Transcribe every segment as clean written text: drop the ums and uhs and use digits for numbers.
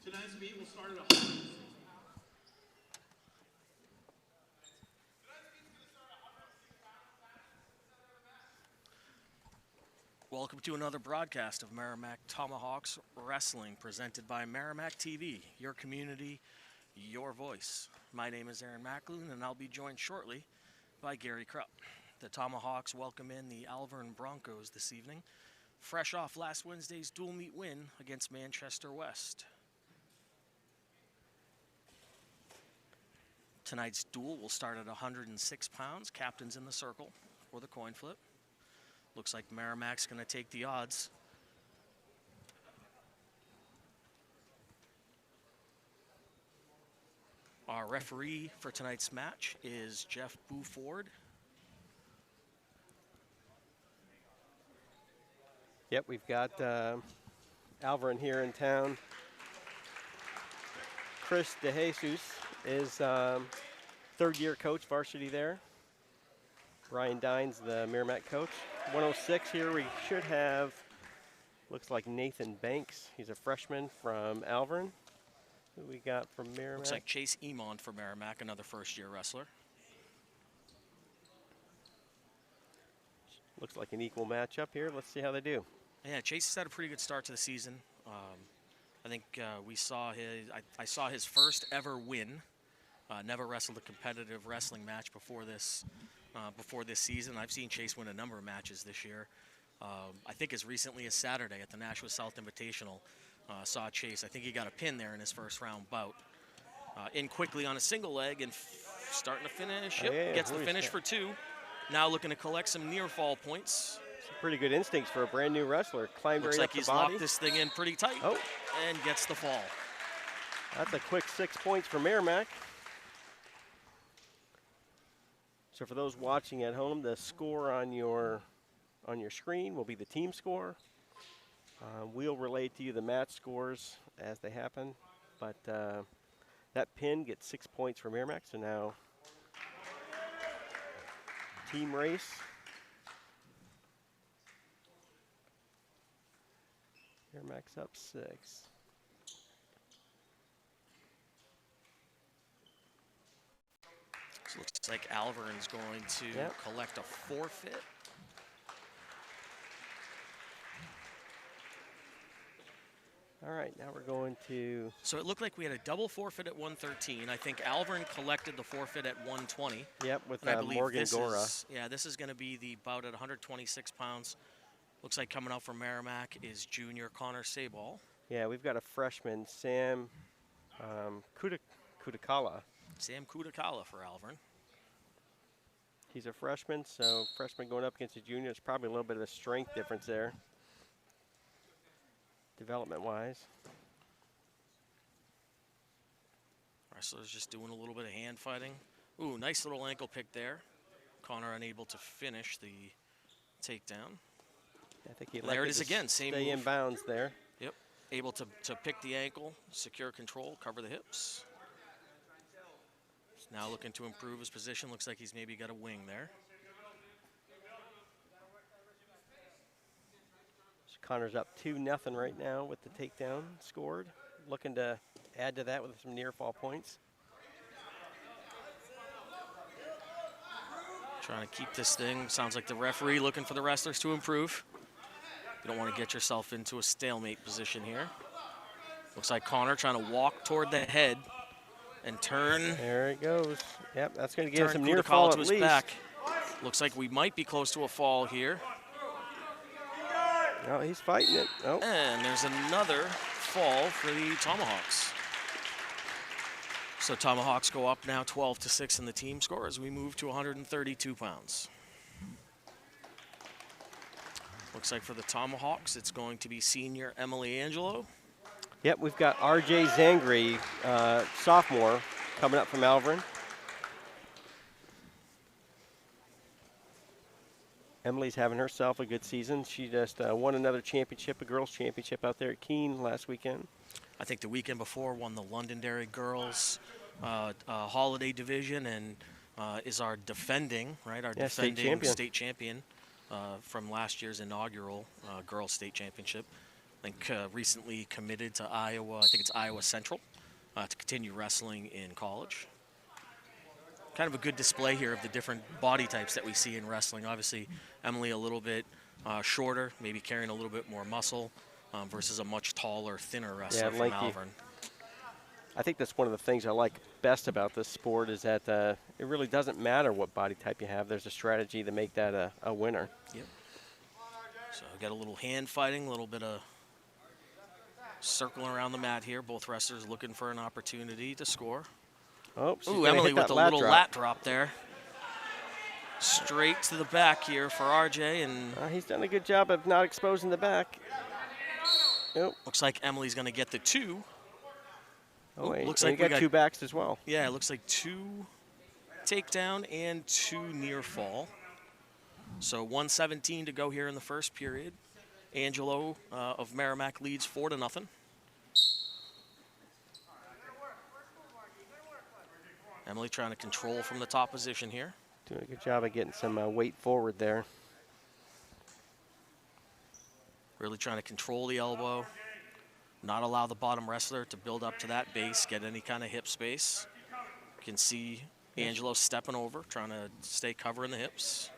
Tonight's meet will start at 100. Welcome to another broadcast of Merrimack Tomahawks Wrestling, presented by Merrimack TV, your community, your voice. My name is Aaron Mackloon, and I'll be joined shortly by Gary Krupp. The Tomahawks welcome in the Alvirne Broncos this evening, fresh off last Wednesday's dual meet win against Manchester West. Tonight's duel will start at 106 pounds. Captain's in the circle for the coin flip. Looks like Merrimack's going to take the odds. Our referee for tonight's match is Jeff Buford. Yep, we've got Alvirne here in town. Chris DeJesus is third-year coach, varsity there. Ryan Dines, the Merrimack coach. 106 here, we should have, looks like Nathan Banks. He's a freshman from Alvirne. Who we got from Merrimack? Looks like Chase Emond for Merrimack, another first-year wrestler. Looks like an equal matchup here. Let's see how they do. Yeah, Chase has had a pretty good start to the season. I think we saw I saw his first ever win. Never wrestled a competitive wrestling match before this season. I've seen Chase win a number of matches this year. I think as recently as Saturday at the Nashua South Invitational, saw Chase. I think he got a pin there in his first round bout. In quickly on a single leg and starting to finish. Yep, yeah, gets the finish for two. Now looking to collect some near fall points. Some pretty good instincts for a brand new wrestler. Climbed Looks right like up the he's body. locked this thing in pretty tight and gets the fall. That's a quick 6 points for Merrimack. So for those watching at home, the score on your screen will be the team score. We'll relay to you the match scores as they happen, but that pin gets 6 points for Merrimack. So now team race. Merrimack's up 6. So looks like Alvirne's going to collect a forfeit. All right, now we're going to... So it looked like we had a double forfeit at 113. I think Alvirne collected the forfeit at 120. Yep, with Morgan Gora. This is going to be the bout at 126 pounds. Looks like coming out from Merrimack is junior Connor Sabal. Yeah, we've got a freshman, Sam Kudakala. Sam Kudakala for Alvirne. He's a freshman, so freshman going up against a junior. There's probably a little bit of a strength difference there, development-wise. Wrestlers just doing a little bit of hand fighting. Ooh, nice little ankle pick there. Connor unable to finish the takedown. I think he there it is again. Same stay move. In bounds there. Yep. able to pick the ankle, secure control, cover the hips. He's now looking to improve his position. Looks like he's maybe got a wing there. So Connor's up 2-0 right now with the takedown scored. Looking to add to that with some near fall points. Trying to keep this thing. Sounds like the referee looking for the wrestlers to improve. You don't want to get yourself into a stalemate position here. Looks like Connor trying to walk toward the head and turn. There it goes. Yep, that's going to give some near Kudakala fall to at his least. back. Looks like we might be close to a fall here. No, he's fighting it. Oh. And there's another fall for the Tomahawks. So Tomahawks go up now 12-6 in the team score as we move to 132 pounds. Looks like for the Tomahawks, it's going to be senior Emily Angelo. Yep, we've got RJ Zangri, sophomore, coming up from Alvirne. Emily's having herself a good season. She just won another championship, a girls' championship out there at Keene last weekend. I think the weekend before won the Londonderry girls holiday division and is our defending, right? Our defending state champion from last year's inaugural girls state championship. I think recently committed to Iowa, I think it's Iowa Central, to continue wrestling in college. Kind of a good display here of the different body types that we see in wrestling. Obviously, Emily a little bit shorter, maybe carrying a little bit more muscle versus a much taller, thinner wrestler from Alvirne. I think that's one of the things I like best about this sport is that it really doesn't matter what body type you have. There's a strategy to make that a winner. Yep. So we've got a little hand fighting, a little bit of circling around the mat here. Both wrestlers looking for an opportunity to score. Oh, ooh, Emily with a little lat drop there. Straight to the back here for RJ. And he's done a good job of not exposing the back. Nope. Looks like Emily's going to get the two. Oh, looks like we got two backs as well. Yeah, it looks like two takedown and two near fall. So 1:17 to go here in the first period. Angelo of Merrimack leads 4-0. Emily trying to control from the top position here. Doing a good job of getting some weight forward there. Really trying to control the elbow. Not allow the bottom wrestler to build up to that base, get any kind of hip space. You can see Angelo stepping over, trying to stay covering the hips.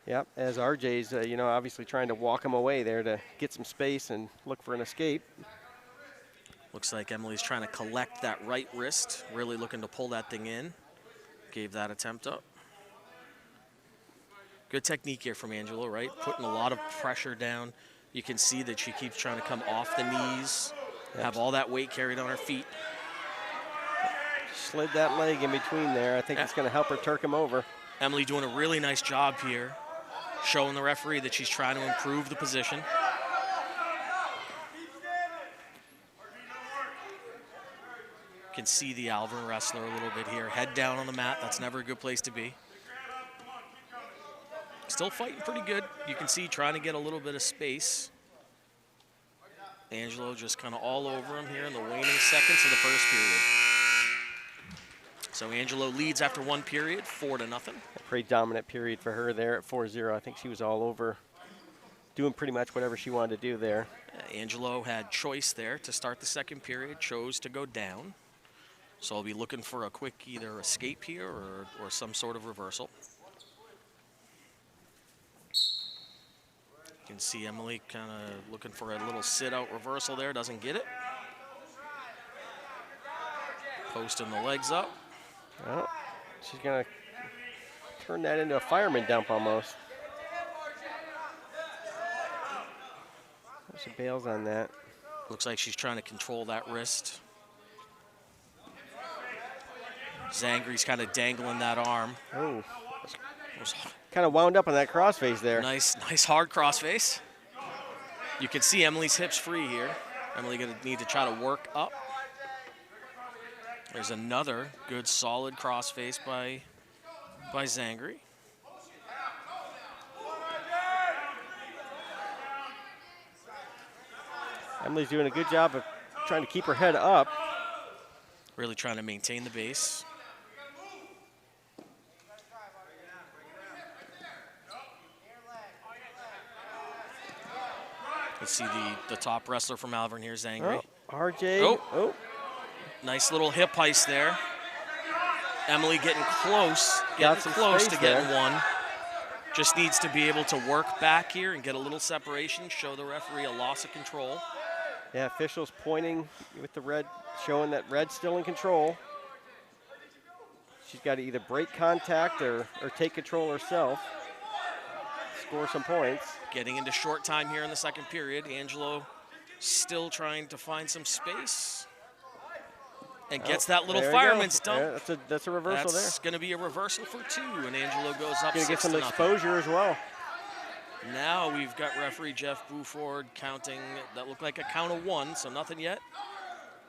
Yep, as RJ's, obviously trying to walk him away there to get some space and look for an escape. Looks like Emily's trying to collect that right wrist, really looking to pull that thing in. Gave that attempt up. Good technique here from Angelo, right? Putting a lot of pressure down. You can see that she keeps trying to come off the knees, have all that weight carried on her feet. Slid that leg in between there. I think it's going to help her Turk him over. Emily doing a really nice job here, showing the referee that she's trying to improve the position. You can see the Alvirne wrestler a little bit here. Head down on the mat. That's never a good place to be. Still fighting pretty good. You can see trying to get a little bit of space. Angelo just kind of all over him here in the waning seconds of the first period. So Angelo leads after one period, 4-0. A pretty dominant period for her there at 4-0. I think she was all over, doing pretty much whatever she wanted to do there. Angelo had choice there to start the second period, chose to go down. So I'll be looking for a quick either escape here or some sort of reversal. You can see Emily kind of looking for a little sit-out reversal there, doesn't get it. Posting the legs up. Well, she's going to turn that into a fireman dump almost. She bails on that. Looks like she's trying to control that wrist. Zangri's kind of dangling that arm. Oh, kind of wound up on that crossface there. Nice hard crossface. You can see Emily's hips free here. Emily gonna need to try to work up. There's another good solid crossface by Zangri. Emily's doing a good job of trying to keep her head up. Really trying to maintain the base. Let's see the top wrestler from Alvirne here is angry. Oh, RJ. Oh. Nice little hip heist there. Emily getting close to getting one. Just needs to be able to work back here and get a little separation, show the referee a loss of control. Yeah, officials pointing with the red, showing that red's still in control. She's got to either break contact or take control herself, score some points. Getting into short time here in the second period. Angelo still trying to find some space. And gets that little fireman's dump. Yeah, that's a reversal there. That's going to be a reversal for 2, and Angelo goes up 6-0. Going to get some exposure as well. Now we've got referee Jeff Buford counting. That looked like a count of 1, so nothing yet.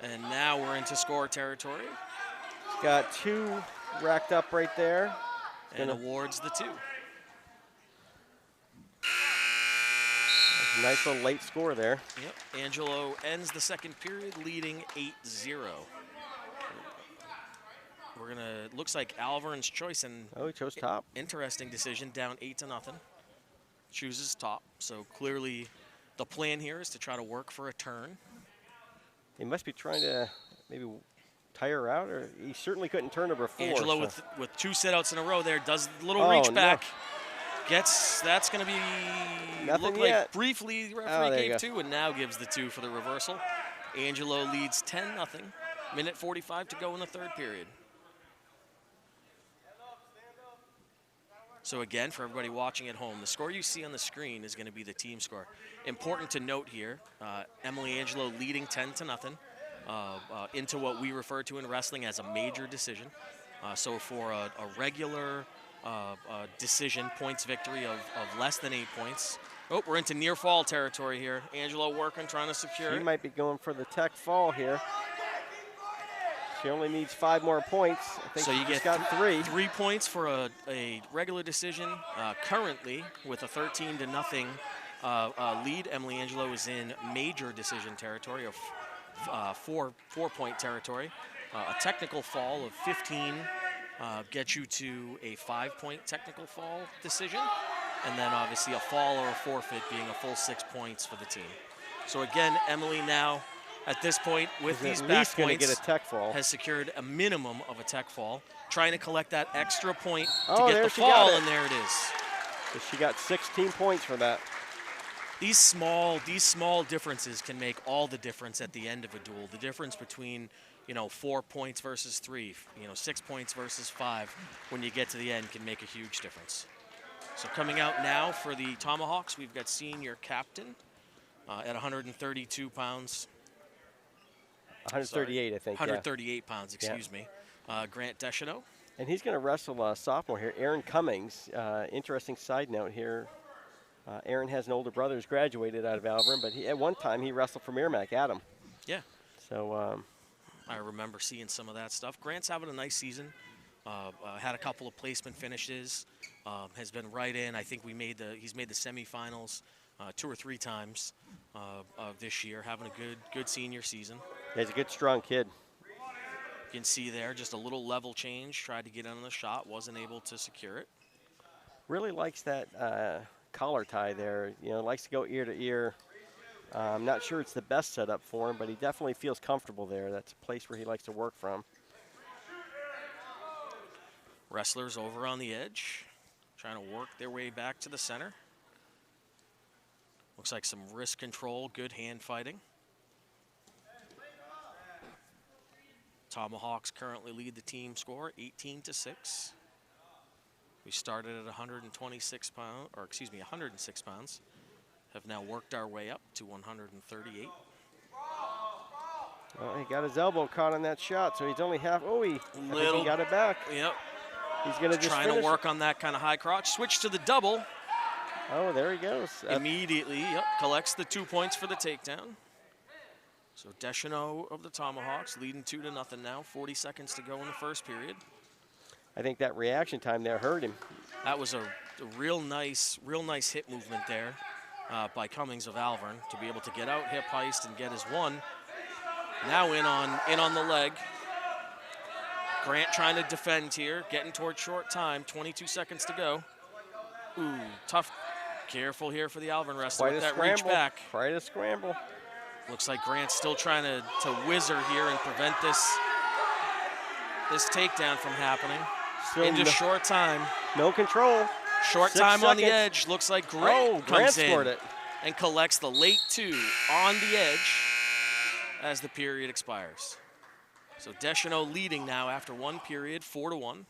And now we're into score territory. Got 2 racked up right there. And awards the 2. Nice little late score there. Yep. Angelo ends the second period leading 8-0. We're gonna, looks like Alvirne's choice, and he chose top. Interesting decision, down 8-0. Chooses top, so clearly the plan here is to try to work for a turn. He must be trying to maybe tire her out, or he certainly couldn't turn her before. Angelo with 2 sit-outs in a row there, does a little reach back. No. That's gonna be, nothing looked yet. like briefly the referee gave 2 and now gives the 2 for the reversal. Angelo leads 10-0, minute 45 to go in the third period. So again, for everybody watching at home, the score you see on the screen is going to be the team score. Important to note here, Emily Angelo leading 10-0 into what we refer to in wrestling as a major decision. So for a regular decision, points victory of less than 8 points. Oh, we're into near fall territory here. Angelo working, trying to secure it. She might be going for the tech fall here. She only needs 5 more points. I think so you just get got 3. 3 points for a regular decision. Currently, with a 13-0 lead, Emily Angelo is in major decision territory of 4-point territory. A technical fall of 15 gets you to a 5-point technical fall decision, and then obviously a fall or a forfeit being a full 6 points for the team. So again, Emily now, at this point, with these back points, get a tech fall. has secured a minimum of a tech fall, trying to collect that extra point to get the fall, and there it is. So she got 16 points for that. These small differences can make all the difference at the end of a duel. The difference between, 4 points versus 3, 6 points versus 5, when you get to the end, can make a huge difference. So coming out now for the Tomahawks, we've got senior captain at 132 pounds. 138, I think. 138 pounds, excuse me. Grant Deschanel. And he's going to wrestle a sophomore here, Aaron Cummings. Interesting side note here. Aaron has an older brother who's graduated out of Alvirne, but at one time he wrestled for Merrimack, Adam. Yeah. So I remember seeing some of that stuff. Grant's having a nice season. Had a couple of placement finishes. Has been right in. I think he's made the semifinals 2 or 3 times this year. Having a good senior season. Yeah, he's a good, strong kid. You can see there just a little level change. Tried to get in on the shot, wasn't able to secure it. Really likes that collar tie there. Likes to go ear to ear. I'm not sure it's the best setup for him, but he definitely feels comfortable there. That's a place where he likes to work from. Wrestlers over on the edge, trying to work their way back to the center. Looks like some wrist control, good hand fighting. Tomahawks currently lead the team score 18-6. We started at 106 pounds. Have now worked our way up to 138. Well, he got his elbow caught on that shot, so he's only half. Oh, he got it back. Yep. He's going to just trying to work on that kind of high crotch. Switch to the double. Oh, there he goes. Immediately, collects the 2 points for the takedown. So Deschanel of the Tomahawks leading 2-0 now. 40 seconds to go in the first period. I think that reaction time there hurt him. That was a real nice hip movement there. by Cummings of Alvirne to be able to get out, hip heist, and get his one. Now in on the leg. Grant trying to defend here, getting towards short time, 22 seconds to go. Ooh, tough. Careful here for the Alvirne wrestler with that reach back. Quite a scramble. Looks like Grant's still trying to whizzer here and prevent this takedown from happening. Still in just short time. No control. Short 6 time seconds. on the edge. Looks like Grant comes in scored it. and collects the late 2 on the edge as the period expires. So Deschanel leading now after 1 period, 4-1.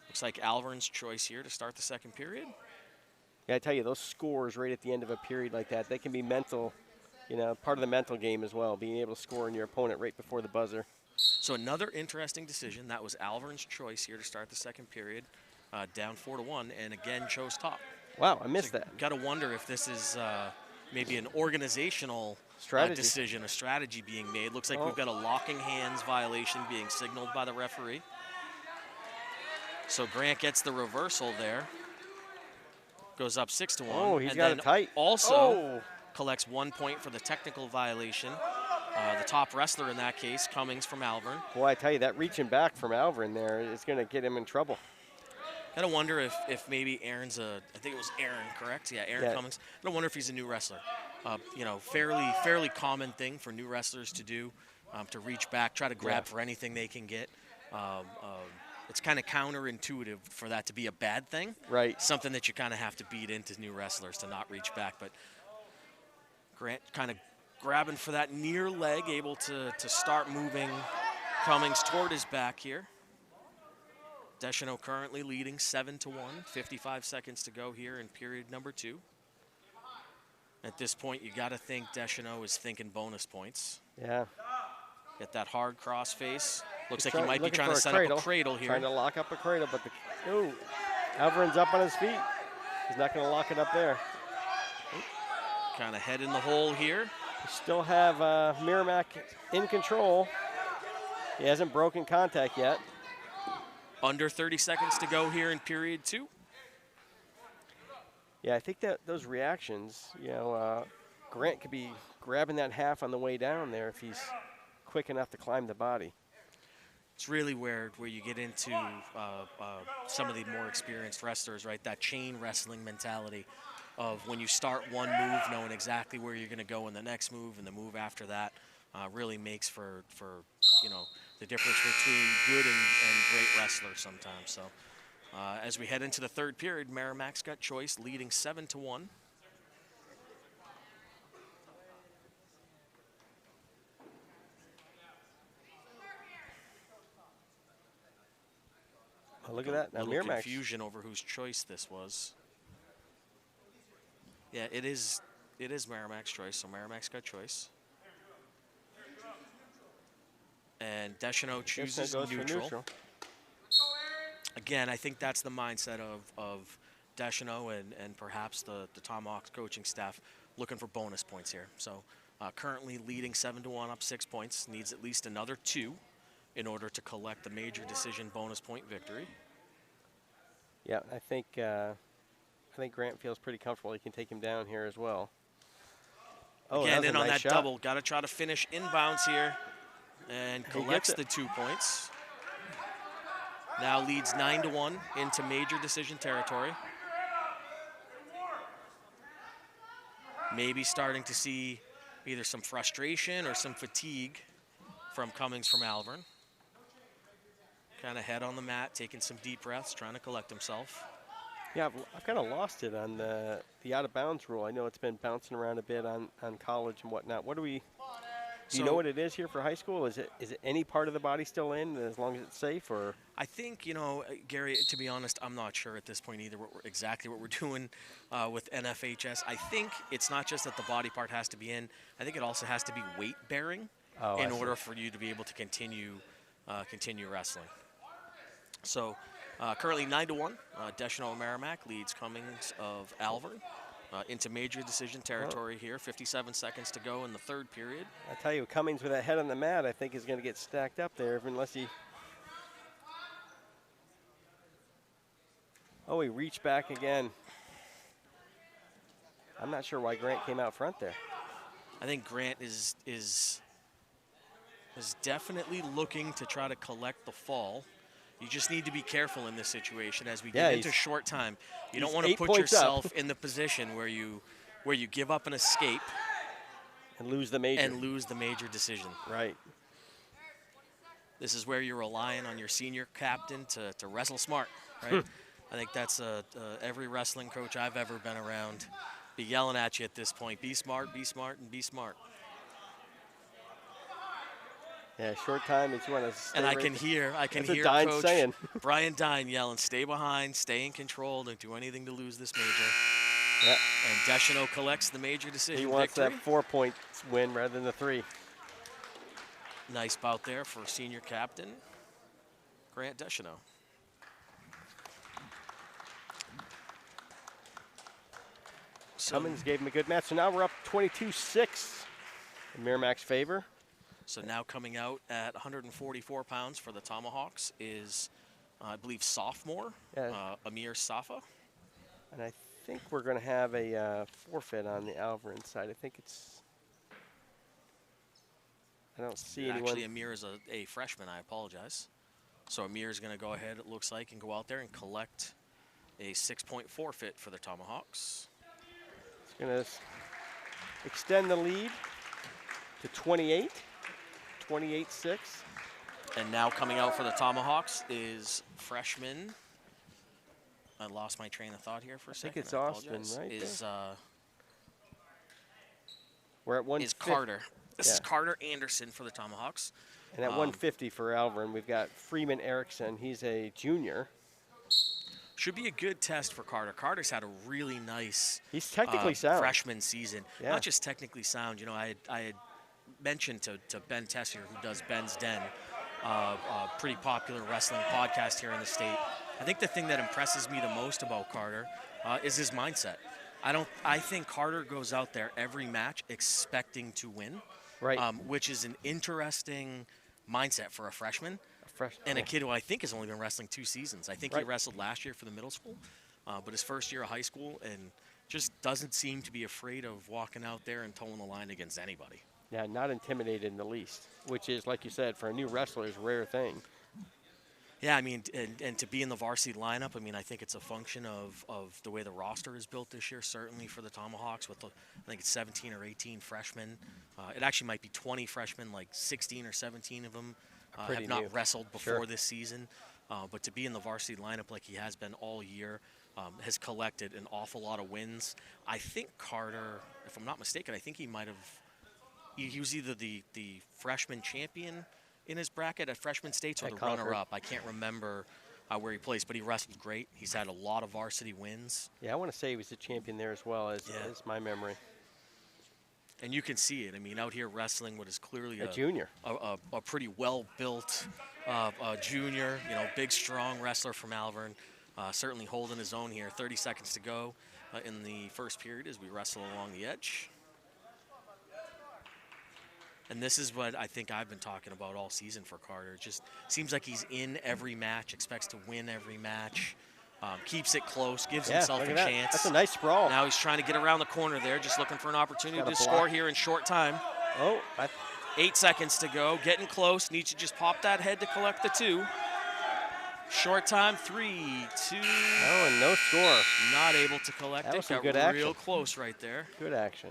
Looks like Alvirne's choice here to start the second period. Yeah, I tell you, those scores right at the end of a period like that, they can be mental, part of the mental game as well, being able to score on your opponent right before the buzzer. So another interesting decision. That was Alvirne's choice here to start the second period, down 4-1, and again chose top. Wow, I missed that. Got to wonder if this is maybe an organizational decision, a strategy being made. Looks like we've got a locking hands violation being signaled by the referee. So Grant gets the reversal there. Goes up 6-1. Oh, he's and got then it tight. Also collects 1 point for the technical violation. The top wrestler in that case, Cummings from Alvirne. Boy, I tell you, that reaching back from Alvirne there is going to get him in trouble. Gotta wonder if maybe Aaron's I think it was Aaron, correct? Yeah, Aaron Cummings. I wonder if he's a new wrestler. Fairly common thing for new wrestlers to do, to reach back, try to grab for anything they can get. It's kind of counterintuitive for that to be a bad thing. Right. Something that you kind of have to beat into new wrestlers to not reach back. But Grant kind of grabbing for that near leg, able to start moving Cummings toward his back here. Deschanel currently leading 7-1, 55 seconds to go here in period number 2. At this point, you got to think Deschanel is thinking bonus points. Yeah. Get that hard cross face. Looks like he might be trying to set up a cradle here. Trying to lock up a cradle, but Alvirne's up on his feet. He's not going to lock it up there. Kind of head in the hole here. We still have Merrimack in control. He hasn't broken contact yet. Under 30 seconds to go here in period 2. Yeah, I think that those reactions, Grant could be grabbing that half on the way down there if he's quick enough to climb the body. It's really where you get into some of the more experienced wrestlers, right? That chain wrestling mentality of when you start one move, knowing exactly where you're going to go in the next move, and the move after that really makes for the difference between good and great wrestlers sometimes. So as we head into the third period, Merrimack's got choice, leading 7-1. Oh, look at that. Now Merrimack's confusion over whose choice this was. Yeah, it is Merrimack's choice, so Merrimack's got choice. And Deschanel chooses neutral. Again, I think that's the mindset of Deschanel and perhaps the Tomahawks coaching staff looking for bonus points here. So currently leading 7-1, up 6 points. Needs at least another 2 in order to collect the major decision bonus point victory. Yeah, I think Grant feels pretty comfortable. He can take him down here as well. Again, in on that double. Got to try to finish inbounds here. And collects the 2 points. Now leads 9-1 into major decision territory. Maybe starting to see either some frustration or some fatigue from Cummings from Alvirne. Kind of head on the mat, taking some deep breaths, trying to collect himself. Yeah, I've kind of lost it on the out-of-bounds rule. I know it's been bouncing around a bit on college and whatnot. Do you know what it is here for high school? Is it any part of the body still in as long as it's safe, or? I think, Gary, to be honest, I'm not sure at this point either exactly what we're doing with NFHS. I think it's not just that the body part has to be in. I think it also has to be weight-bearing in order for you to be able to continue wrestling. So currently 9-1, Deschanel Merrimack leads Cummings of Alvirne into major decision territory here. 57 seconds to go in the third period. I tell you, Cummings with that head on the mat, I think is going to get stacked up there unless he. Oh, he reached back again. I'm not sure why Grant came out front there. I think Grant is definitely looking to try to collect the fall. You just need to be careful in this situation as we get into short time. You don't want to put yourself in the position where you give up an escape and lose the major decision. Right. This is where you're relying on your senior captain to wrestle smart, right? I think that's every wrestling coach I've ever been around be yelling at you at this point. Be smart, and be smart. Yeah, short time is you want to stay. And I can hear Coach saying. Brian Dine yelling, "Stay behind, stay in control, don't do anything to lose this major." Yep. And Deschanel collects the major decision. He wants victory. that 4-point win rather than the 3. Nice bout there for senior captain Grant Deschanel. Cummins gave him a good match, so now we're up 22-6 in Merrimack's favor. So now coming out at 144 pounds for the Tomahawks is, I believe, sophomore Amir Safa. And I think we're going to have a forfeit on the Alvirne side. I think it's. I don't see anyone. Actually, Amir is a freshman. I apologize. So Amir is going to go ahead, it looks like, and go out there and collect a 6-point forfeit for the Tomahawks. It's going to extend the lead to 28, 28-6. And now coming out for the Tomahawks is freshman. I lost my train of thought here for a second. I think it's Austin, right? We're at 150. Is Carter. This is Carter Anderson for the Tomahawks. And at 150 for Alvirne, we've got Freeman Erickson. He's a junior. Should be a good test for Carter. Carter's had a really nice He's technically sound. Freshman season. Yeah. Not just technically sound. You know, I had mentioned to Ben Tessier, who does Ben's Den, a pretty popular wrestling podcast here in the state. I think the thing that impresses me the most about Carter is his mindset. I think Carter goes out there every match expecting to win, right? Which is an interesting mindset for a freshman. And a kid who I think has only been wrestling 2 seasons. I think he wrestled last year for the middle school, but his first year of high school, and just doesn't seem to be afraid of walking out there and towing the line against anybody. Yeah, not intimidated in the least, which is, like you said, for a new wrestler is a rare thing. Yeah, I mean, and to be in the varsity lineup, I mean, I think it's a function of the way the roster is built this year, certainly for the Tomahawks, with, I think it's 17 or 18 freshmen. It actually might be 20 freshmen, like 16 or 17 of them have not wrestled before this season. But to be in the varsity lineup like he has been all year, has collected an awful lot of wins. I think Carter, if I'm not mistaken, I think he might have, he was either the freshman champion in his bracket at freshman states or the runner-up. I can't remember where he placed, but he wrestled great. He's had a lot of varsity wins. Yeah, I want to say he was the champion there as well, as my memory. And you can see it. I mean, out here wrestling what is clearly a junior, a pretty well-built junior. You know, big, strong wrestler from Alvirne. Certainly holding his own here. 30 seconds to go in the first period as we wrestle along the edge. And this is what I think I've been talking about all season for Carter. It just seems like he's in every match, expects to win every match, keeps it close, gives himself a chance. That's a nice sprawl. Now he's trying to get around the corner there, just looking for an opportunity to score here in short time. 8 seconds to go, getting close, needs to just pop that head to collect the 2. Short time, 3, 2. Oh, and no score. Not able to collect that it. Was some Got good real action. Close right there. Good action.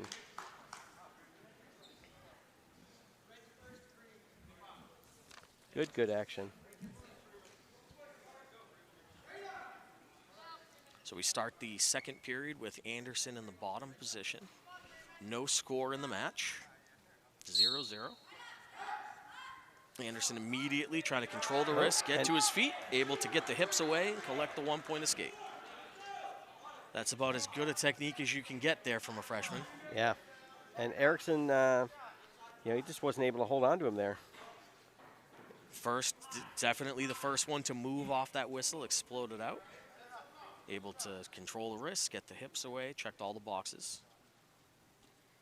Good action. So we start the second period with Anderson in the bottom position. No score in the match. 0-0. Anderson immediately trying to control the wrist, get to his feet, able to get the hips away and collect the 1-point escape. That's about as good a technique as you can get there from a freshman. Yeah. And Erickson, he just wasn't able to hold on to him there. Definitely the first one to move off that whistle, exploded out. Able to control the wrist, get the hips away, checked all the boxes.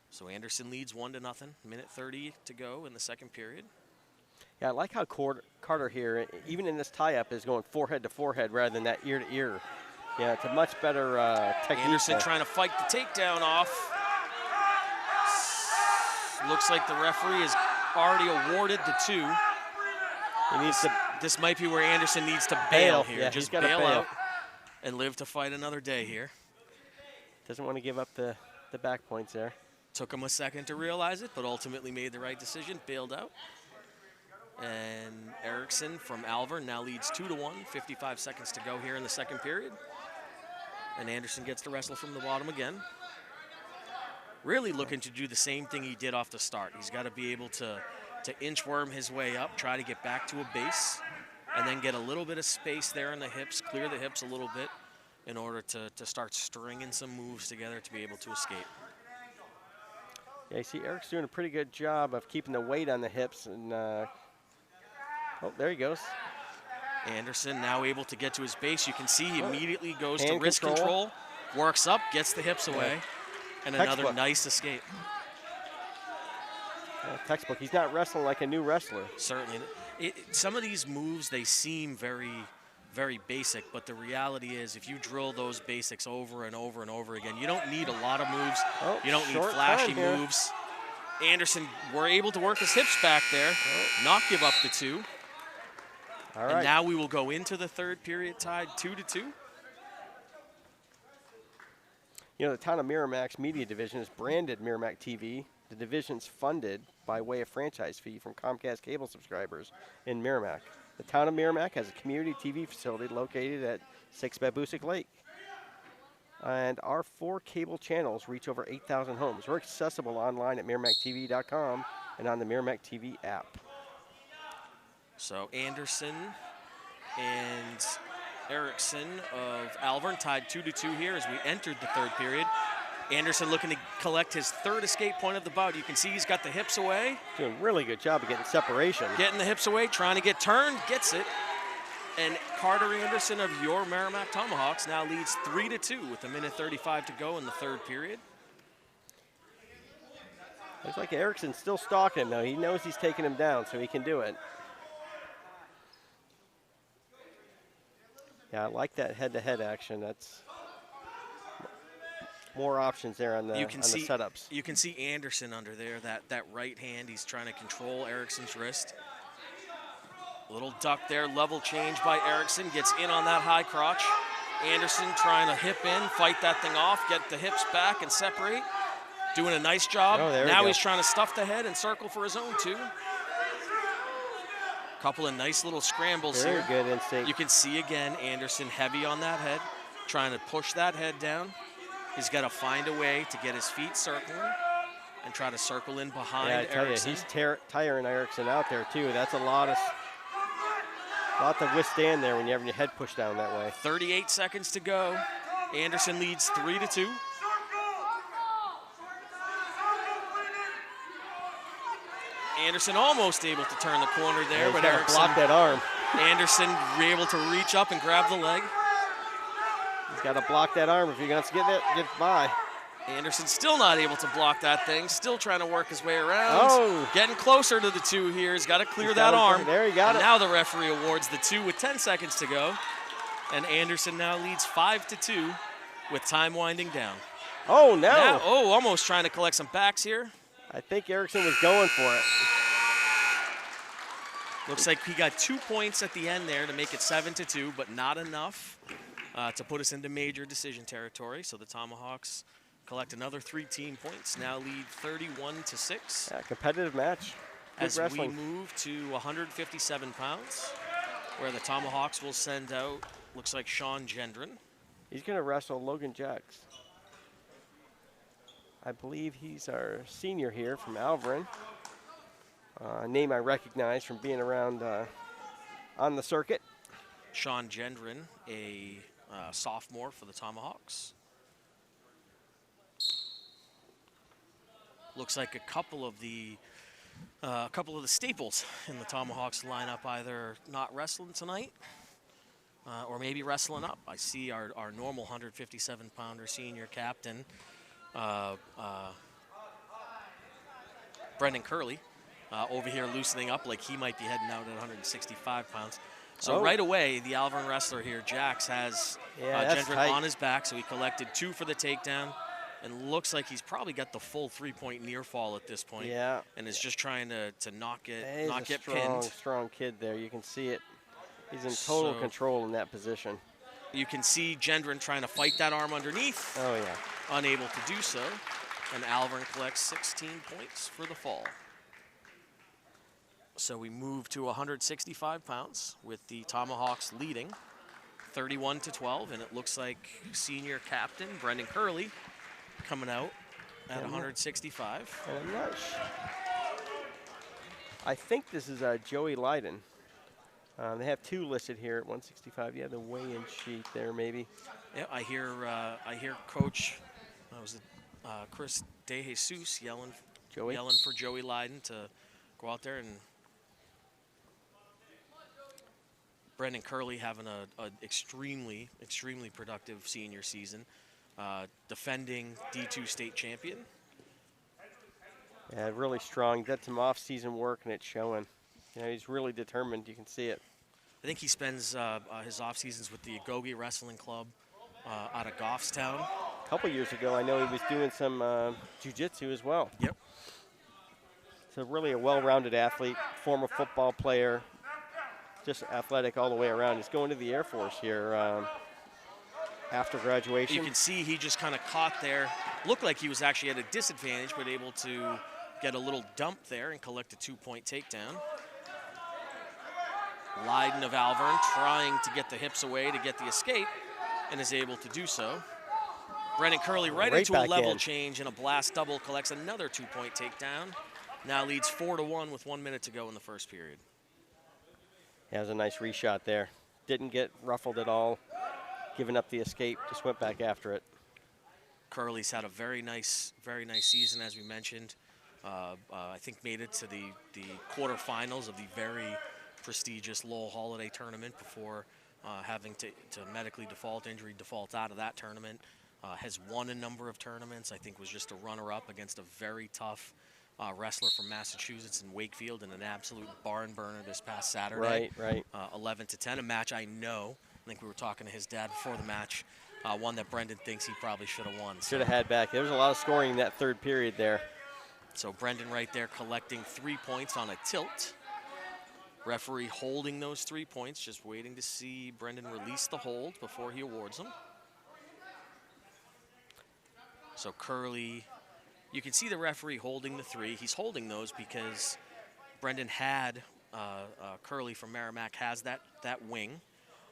So Anderson leads 1-0, minute 30 to go in the second period. Yeah, I like how Carter here, even in this tie-up, is going forehead to forehead rather than that ear to ear. Yeah, it's a much better technique. Anderson there. trying to fight the takedown off. Looks like the referee has already awarded the 2. He needs to This might be where Anderson needs to bail here. Yeah, Just he's gotta bail bail out and live to fight another day here. Doesn't want to give up the back points there. Took him a second to realize it, but ultimately made the right decision, bailed out. And Erickson from Alvirne now leads 2-1, 55 seconds to go here in the second period. And Anderson gets to wrestle from the bottom again. Really looking to do the same thing he did off the start. He's got to be able to inchworm his way up, try to get back to a base, and then get a little bit of space there in the hips, clear the hips a little bit in order to start stringing some moves together to be able to escape. Yeah, you see Eric's doing a pretty good job of keeping the weight on the hips. And oh, there he goes. Anderson now able to get to his base. You can see he immediately goes to Hand wrist control, works up, gets the hips away, and another Textbook. nice escape. Textbook. He's not wrestling like a new wrestler. Certainly. Some of these moves, they seem very, very basic, but the reality is if you drill those basics over and over and over again, you don't need a lot of moves. You don't need flashy moves. Anderson were able to work his hips back there, not give up the 2. All right. And now we will go into the third period tied 2-2. You know, the town of Merrimack's media division is branded Merrimack TV. The division's funded by way of franchise fee from Comcast cable subscribers in Merrimack. The town of Merrimack has a community TV facility located at 6 Babusick Lake. And our 4 cable channels reach over 8,000 homes. We're accessible online at merrimacktv.com and on the Merrimack TV app. So Anderson and Erickson of Alvirne tied 2-2 here as we entered the third period. Anderson looking to collect his 3rd escape point of the bout. You can see he's got the hips away. Doing a really good job of getting separation. Getting the hips away, trying to get turned, gets it. And Carter Anderson of your Merrimack Tomahawks now leads 3-2 with 1:35 to go in the third period. Looks like Erickson's still stalking him, though. He knows he's taking him down, so he can do it. Yeah, I like that head-to-head action. That's more options there on the setups. You can see Anderson under there, that right hand. He's trying to control Erickson's wrist. Little duck there, level change by Erickson. Gets in on that high crotch. Anderson trying to hip in, fight that thing off, get the hips back and separate. Doing a nice job. Now he's trying to stuff the head and circle for his own 2. Couple of nice little scrambles here. Very good instinct. You can see again Anderson heavy on that head, trying to push that head down. He's got to find a way to get his feet circling and try to circle in behind Erickson. He's tiring Erickson out there too. That's a lot to withstand there when you're having your head pushed down that way. 38 seconds to go. Anderson leads 3-2. Anderson almost able to turn the corner there, but Erickson blocked that arm. Anderson able to reach up and grab the leg. He's got to block that arm if you're going to get by. Anderson still not able to block that thing. Still trying to work his way around. Getting closer to the 2 here. He's got to clear that arm. There, he got it. Now the referee awards the 2 with 10 seconds to go. And Anderson now leads 5-2 with time winding down. Oh, no. Now, almost trying to collect some backs here. I think Erickson was going for it. Looks like he got 2 points at the end there to make it 7-2, but not enough to put us into major decision territory. So the Tomahawks collect another 3 team points, now lead 31-6. Yeah, competitive match. Good As wrestling. we move to 157 pounds, where the Tomahawks will send out, looks like Sean Gendron. He's going to wrestle Logan Jacks. I believe he's our senior here from Alvirne. A name I recognize from being around on the circuit. Sean Gendron, a sophomore for the Tomahawks. Looks like a couple of the staples in the Tomahawks lineup either not wrestling tonight or maybe wrestling up. I see our normal 157-pounder senior captain, Brendan Curley, over here loosening up like he might be heading out at 165 pounds. So right away, the Alvirne wrestler here, Jax, has that's Gendron tight. on his back, so he collected 2 for the takedown, and looks like he's probably got the full 3-point near fall at this point. Yeah. And is just trying to not get strong, pinned. strong kid there. You can see it. He's in total control in that position. You can see Gendron trying to fight that arm underneath. Oh, yeah. Unable to do so. And Alvirne collects 16 points for the fall. So we move to 165 pounds with the Tomahawks leading 31-12. And it looks like senior captain Brendan Curley coming out at 165. And I'm not I think this is Joey Leiden. They have 2 listed here at 165. Yeah, the weigh-in sheet there, maybe. Yeah, I hear Coach, Chris DeJesus yelling for Joey Leiden to go out there, and Brendan Curley having an extremely productive senior season, defending D2 state champion. Yeah, really strong. Did some off-season work, and it's showing. You know, he's really determined. You can see it. I think he spends his off seasons with the Agoge Wrestling Club out of Goffstown. A couple years ago, I know he was doing some jiu-jitsu as well. Yep. So really a well-rounded athlete, former football player, just athletic all the way around. He's going to the Air Force here after graduation. You can see he just kind of caught there. Looked like he was actually at a disadvantage, but able to get a little dump there and collect a 2-point takedown. Leiden of Alvirne trying to get the hips away to get the escape, and is able to do so. Brendan Curley right into a level change, and a blast double collects another 2-point takedown. Now leads 4-1 with 1 minute to go in the first period. Yeah, it was a nice reshot there. Didn't get ruffled at all, giving up the escape, just went back after it. Curley's had a very nice season, as we mentioned. I think made it to the quarterfinals of the very prestigious Lowell Holiday tournament before having to medically injury default out of that tournament. Has won a number of tournaments. I think was just a runner-up against a very tough wrestler from Massachusetts in Wakefield in an absolute barn burner this past Saturday. Right. 11-10, a match I know. I think we were talking to his dad before the match. One that Brendan thinks he probably should have won. Should have had back. There was a lot of scoring in that third period there. So Brendan right there collecting 3 points on a tilt. Referee holding those 3 points, just waiting to see Brendan release the hold before he awards them. So Curley, you can see the referee holding the 3. He's holding those because Brendan had, Curley from Merrimack has that wing,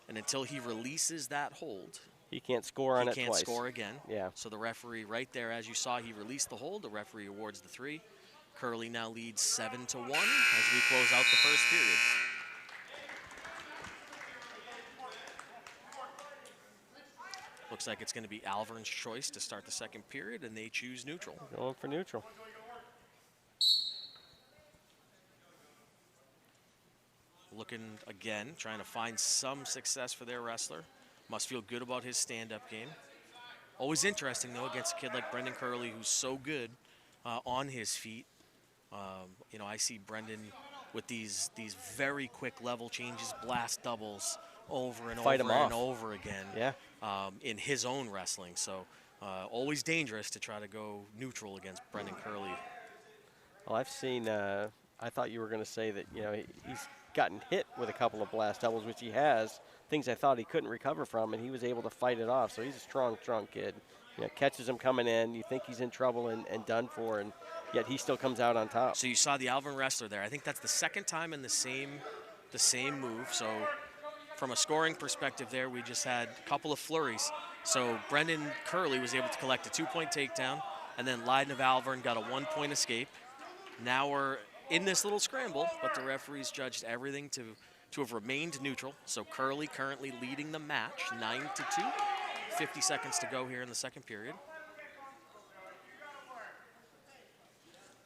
and until he releases that hold, he can't score on it twice. He can't score again. Yeah. So the referee right there, as you saw, he released the hold. The referee awards the 3. Curley now leads 7-1 as we close out the first period. Looks like it's going to be Alvirne's choice to start the second period, and they choose neutral. Going for neutral. Looking again, trying to find some success for their wrestler. Must feel good about his stand-up game. Always interesting, though, against a kid like Brendan Curley, who's so good on his feet. You know, I see Brendan with these very quick level changes, blast doubles over and over again. Yeah. In his own wrestling. So always dangerous to try to go neutral against Brendan Curley. Well, I've seen, I thought you were going to say that, you know, he's gotten hit with a couple of blast doubles, which he has, things I thought he couldn't recover from, and he was able to fight it off. So he's a strong kid. You know, catches him coming in, you think he's in trouble and done for, and yet he still comes out on top. So you saw the Alvirne wrestler there. I think that's the second time in the same move. So from a scoring perspective there, we just had a couple of flurries. So Brendan Curley was able to collect a 2-point takedown, and then Leiden of Alvirne got a 1-point escape. Now we're in this little scramble, but the referees judged everything to have remained neutral. So Curley currently leading the match, 9-2. 50 seconds to go here in the second period.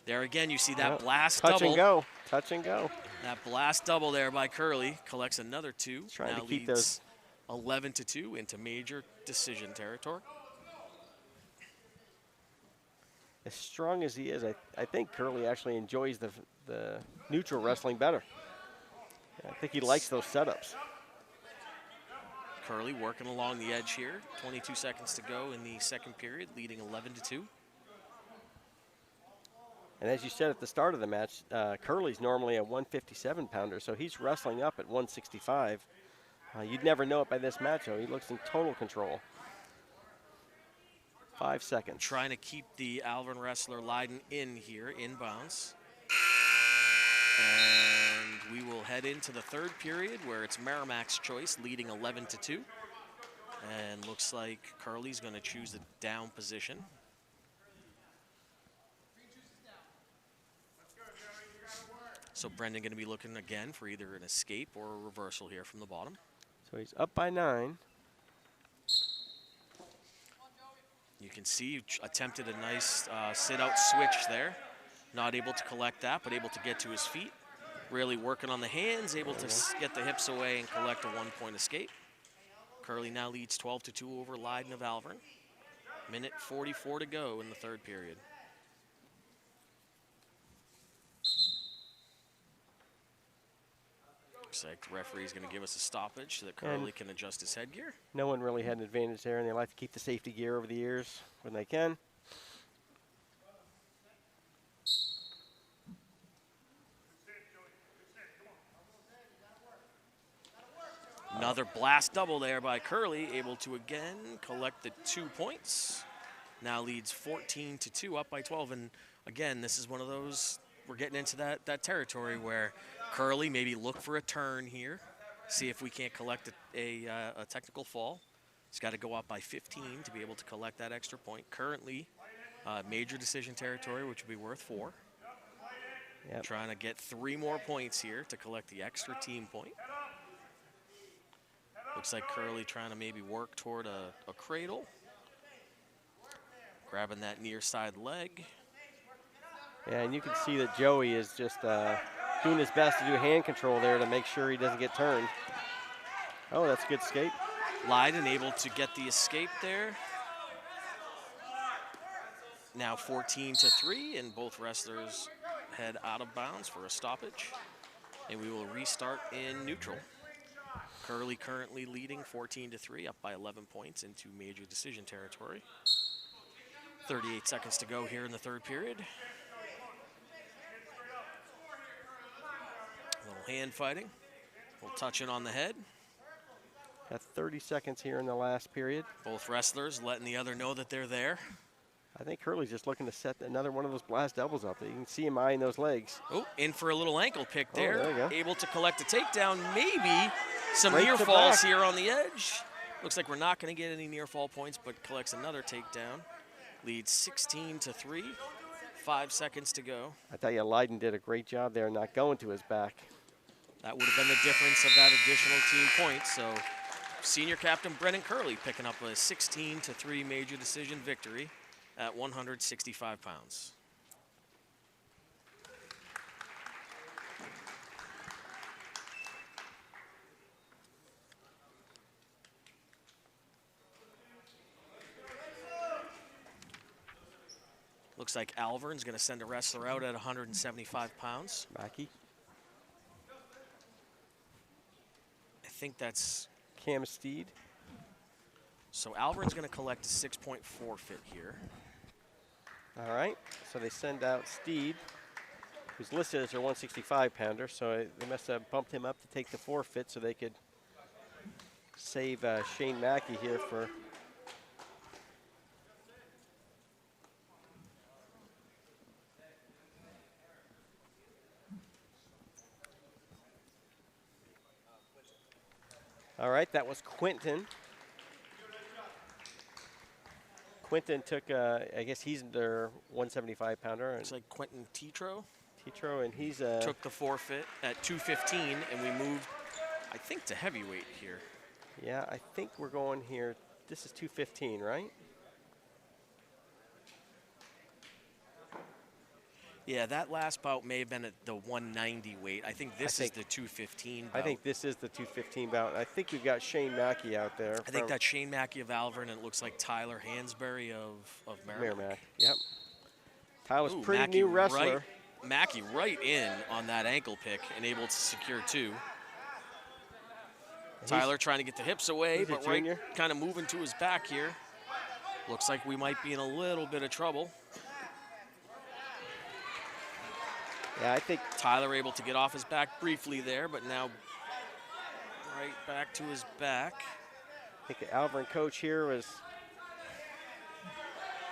There again, you see that blast double. Touch and go. That blast double there by Curley collects another 2. Trying now to keep leads those 11-2 into major decision territory. As strong as he is, I think Curley actually enjoys the neutral wrestling better. I think he likes those setups. Curley working along the edge here. 22 seconds to go in the second period, leading 11-2. And as you said at the start of the match, Curley's normally a 157-pounder, so he's wrestling up at 165. You'd never know it by this match, though. He looks in total control. 5 seconds. Trying to keep the Alvirne wrestler Leiden in here, inbounds. And we will head into the third period where it's Merrimack's choice, leading 11-2. And looks like Curley's going to choose the down position. So Brendan going to be looking again for either an escape or a reversal here from the bottom. So he's up by 9. You can see he attempted a nice sit-out switch there. Not able to collect that, but able to get to his feet. Really working on the hands, able to get the hips away and collect a 1-point escape. Curley now leads 12-2 over Leiden of Alvirne. Minute 44 to go in the third period. Looks like the referee's going to give us a stoppage so that Curley can adjust his headgear. No one really had an advantage there, and they like to keep the safety gear over the ears when they can. Another blast double there by Curley, able to again collect the 2 points. Now leads 14-2, up by 12. And again, this is one of those, we're getting into that territory where Curley maybe look for a turn here, see if we can't collect a technical fall. He's got to go up by 15 to be able to collect that extra point. Currently, major decision territory, which would be worth 4. Yep. Trying to get 3 more points here to collect the extra team point. Looks like Curley trying to maybe work toward a cradle. Grabbing that near side leg. Yeah, and you can see that Joey is just doing his best to do hand control there to make sure he doesn't get turned. Oh, that's a good escape. Leiden able to get the escape there. Now 14-3, and both wrestlers head out of bounds for a stoppage. And we will restart in neutral. Curley currently leading 14-3, up by 11 points into major decision territory. 38 seconds to go here in the third period. A little hand fighting. A little touching on the head. Got 30 seconds here in the last period. Both wrestlers letting the other know that they're there. I think Curley's just looking to set another one of those blast doubles up there. You can see him eyeing those legs. Oh, in for a little ankle pick there. There you go. Able to collect a takedown. Maybe some Right near to falls back. here on the edge. Looks like we're not going to get any near fall points, but collects another takedown. Leads 16-3. 5 seconds to go. I tell you, Leiden did a great job there not going to his back. That would have been the difference of that additional team point. So senior captain Brennan Curley picking up a 16-3 major decision victory at 165 pounds. Looks like Alvirne's going to send a wrestler out at 175 pounds. Mackey. I think that's... Cam Steed. So Alvirne's going to collect a 6-point forfeit here. All right, so they send out Steed, who's listed as their 165-pounder, so they must have bumped him up to take the forfeit so they could save Shane Mackey here for... All right, that was Quentin. Quentin took, I guess he's their 175-pounder. Looks like Quentin Tetro Tetro, and he's took the forfeit at 215, and we moved, I think, to heavyweight here. Yeah, I think we're going here. This is 215, right? Yeah, that last bout may have been at the 190 weight. I think this is the 215 bout. I think this is the 215 bout. I think we've got Shane Mackey out there. I think that's Shane Mackey of Alvirne, and it looks like Tyler Hansberry of Merrimack. Yep. Tyler's pretty Mackey new wrestler. Mackey right in on that ankle pick and able to secure 2. Tyler trying to get the hips away, he's a but right junior. kind of moving to his back here. Looks like we might be in a little bit of trouble. Yeah, I think Tyler able to get off his back briefly there, but now right back to his back. the Alvirne coach here was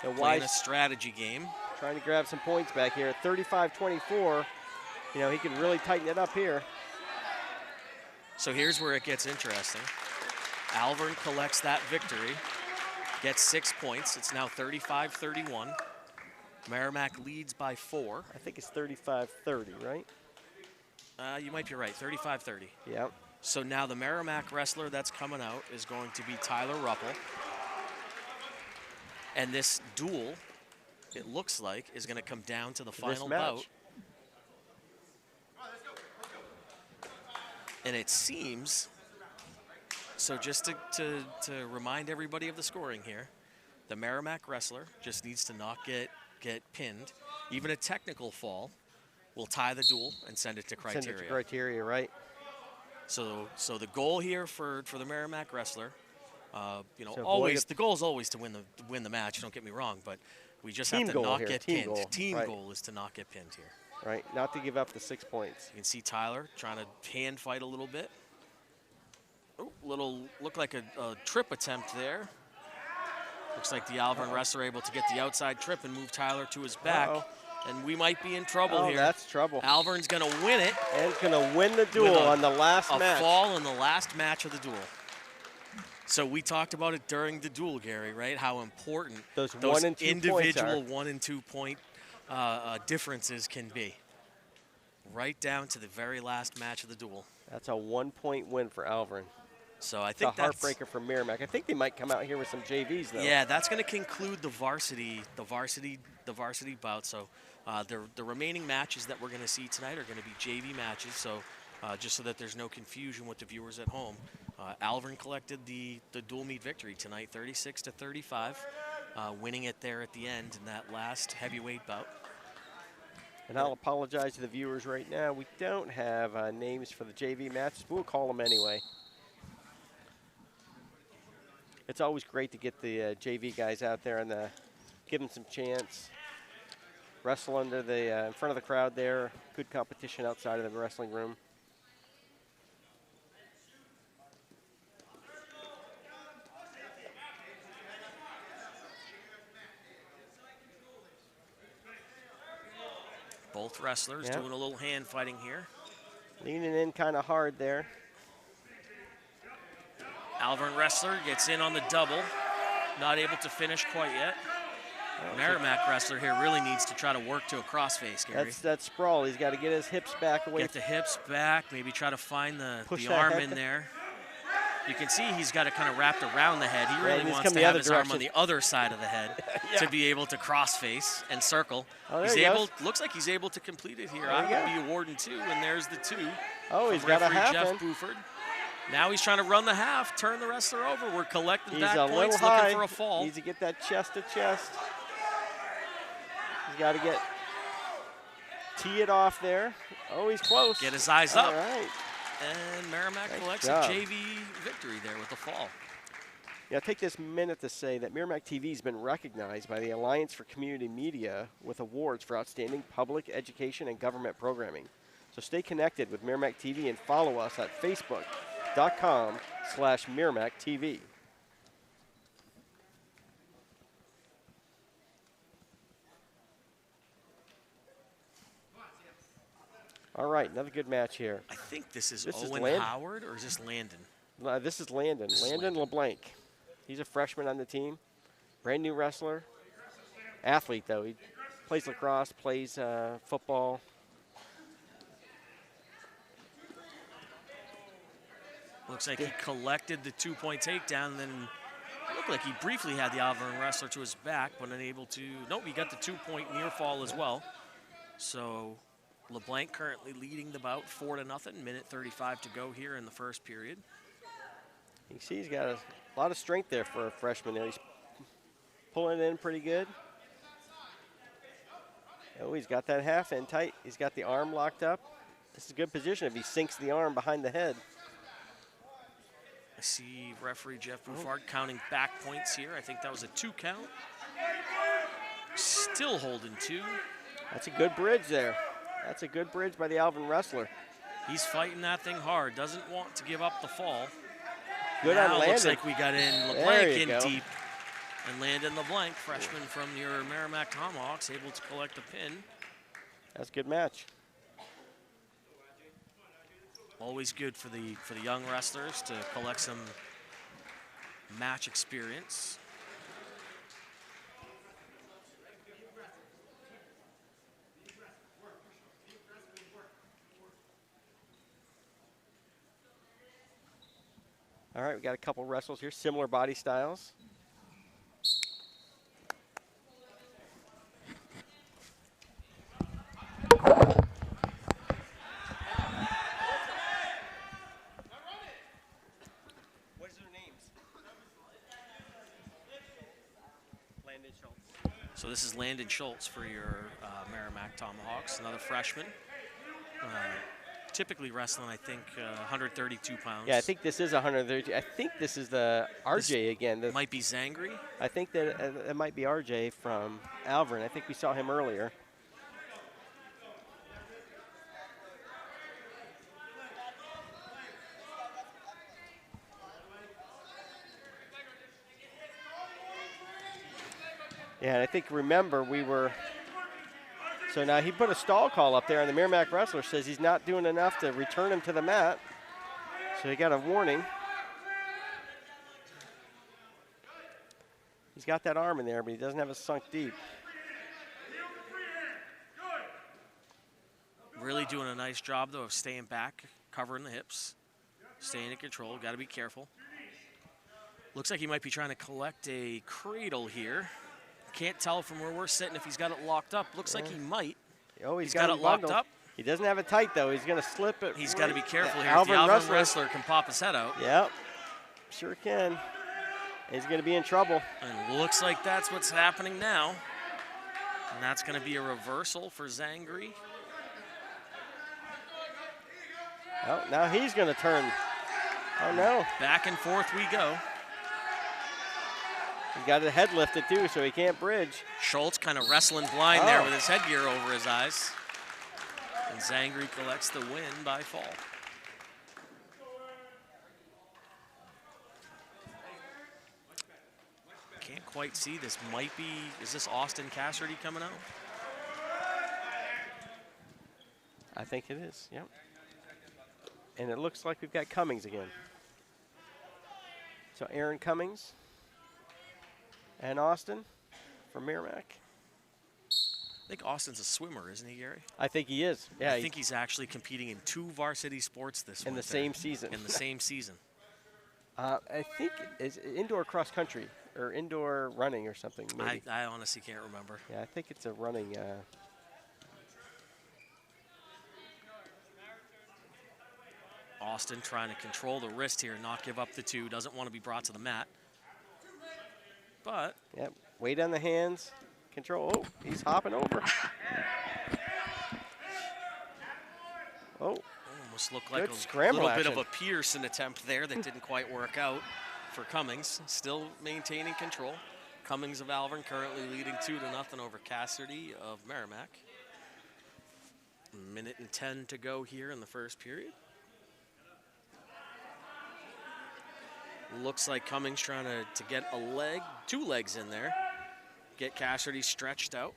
the Playing a wise, strategy game. trying to grab some points back here. 35-24. You know, he can really tighten it up here. So here's where it gets interesting. Alvirne collects that victory, gets 6 points. It's now 35-31. Merrimack leads by 4. I think it's 35-30, right? You might be right, 35-30. Yeah. So now the Merrimack wrestler that's coming out is going to be Tyler Ruppel. And this duel, it looks like, is going to come down to the final bout. And it seems, so just to remind everybody of the scoring here, the Merrimack wrestler just needs to not get pinned. Even a technical fall will tie the duel and send it to criteria. Send it to criteria, right? So the goal here for the Merrimack wrestler, you know, So always the goal is always to win the match. Don't get me wrong, but we just have to not get pinned. Team goal is to not get pinned here. Right, not to give up the 6 points. You can see Tyler trying to hand fight a little bit. Oh, look like a trip attempt there. Looks like the Alvirne wrestler able to get the outside trip and move Tyler to his back. And we might be in trouble here. That's trouble. Alvirne's going to win it. And going to win the duel on the last match. A fall in the last match of the duel. So we talked about it during the duel, Gary, right? How important those 1 and 2 individual 1 and 2 point differences can be. Right down to the very last match of the duel. That's a 1-point win for Alvirne. So I think that's a heartbreaker for Merrimack. I think they might come out here with some JVs though. Yeah, that's going to conclude the varsity bout. So the remaining matches that we're going to see tonight are going to be JV matches. So just so that there's no confusion with the viewers at home, Alvirne collected the dual meet victory tonight, 36-35, winning it there at the end in that last heavyweight bout. And I'll apologize to the viewers right now. We don't have names for the JV matches, but we'll call them anyway. It's always great to get the JV guys out there and give them some chance. Wrestle under the in front of the crowd there. Good competition outside of the wrestling room. Both wrestlers doing a little hand fighting here. Leaning in kind of hard there. Alvirne wrestler gets in on the double. Not able to finish quite yet. Merrimack wrestler here really needs to try to work to a crossface, Gary. That's sprawl. He's got to get his hips back away. Get the hips back, maybe try to find the arm in there. You can see he's got it kind of wrapped around the head. He really wants to have his arm on the other side of the head to be able to crossface and circle. Looks like he's able to complete it here. I would be awarding 2, and there's the 2. Oh, he's got a half Jeff Buford. Now he's trying to run the half, turn the wrestler over. We're collecting back points, looking for a fall. Needs to get that chest to chest. He's got to tee it off there. Oh, he's close. Get his eyes up. All right. And Merrimack collects a JV victory there with a fall. Yeah, take this minute to say that Merrimack TV has been recognized by the Alliance for Community Media with awards for outstanding public education and government programming. So stay connected with Merrimack TV and follow us at facebook.com/Merrimack TV. All right, another good match here. I think this is Owen Howard, or is this Landon? This is Landon. Landon LeBlanc. He's a freshman on the team. Brand new wrestler. Athlete, though. He plays lacrosse, plays football. Looks like he collected the 2-point takedown, and then it looked like he briefly had the Alvirne wrestler to his back, but unable to. Nope, he got the 2-point near fall as well. So LeBlanc currently leading the bout 4-0, minute 35 to go here in the first period. You see he's got a lot of strength there for a freshman there. He's pulling it in pretty good. Oh, he's got that half in tight. He's got the arm locked up. This is a good position if he sinks the arm behind the head. see referee Jeff Buffard counting back points here. I think that was a 2 count. Still holding 2. That's a good bridge there. That's a good bridge by the Alvirne wrestler. He's fighting that thing hard. Doesn't want to give up the fall. Good now on Landon. Looks like we got in There LeBlanc you in go. deep. And Landon LeBlanc, freshman from your Merrimack Tomahawks, able to collect a pin. That's a good match. Always good for the young wrestlers to collect some match experience. All right, we got a couple wrestles here, similar body styles. What is their names? Landon Schultz. So this is Landon Schultz for your Merrimack Tomahawks, another freshman. Typically wrestling, I think, 132 pounds. Yeah, I think this is 130. I think this is the RJ again. Might be Zangri. I think that it might be RJ from Alvirne. I think we saw him earlier. Yeah, and I think, remember, we were, so now he put a stall call up there, and the Merrimack wrestler says he's not doing enough to return him to the mat. So he got a warning. He's got that arm in there, but he doesn't have it sunk deep. Really doing a nice job, though, of staying back, covering the hips, staying in control. Got to be careful. Looks like he might be trying to collect a cradle here. Can't tell from where we're sitting if he's got it locked up. Looks like he might. Oh, he's got it locked up. He doesn't have it tight, though. He's going to slip it. He's got to be careful here. Alvirne The Alvirne wrestler. wrestler can pop his head out. Yep, sure can. He's going to be in trouble. And looks like that's what's happening now. And that's going to be a reversal for Zangri. Oh, now he's going to turn. Oh, no. Back and forth we go. He got his head lifted, too, so he can't bridge. Schultz kind of wrestling blind there with his headgear over his eyes. And Zangri collects the win by fall. Can't quite see. This might be, is this Austin Cassidy coming out? I think it is, yep. And it looks like we've got Cummings again. So Aaron Cummings and Austin from Merrimack. I think Austin's a swimmer, isn't he, Gary? I think he is. Yeah, I think he's actually competing in 2 varsity sports this in the same season. In the same season. I think it's indoor cross country or indoor running or something. Maybe. I honestly can't remember. Yeah, I think it's a running. Austin trying to control the wrist here, not give up the 2. Doesn't want to be brought to the mat. But Yep, weight on the hands. Control. Oh, he's hopping over. Oh. Almost looked like Good a scramble little bit of action. a Pearson attempt there that didn't quite work out for Cummings. Still maintaining control. Cummings of Alvirne currently leading 2-0 over Cassidy of Merrimack. 1:10 to go here in the first period. Looks like Cummings trying to get a leg, 2 legs in there. Get Cassidy stretched out.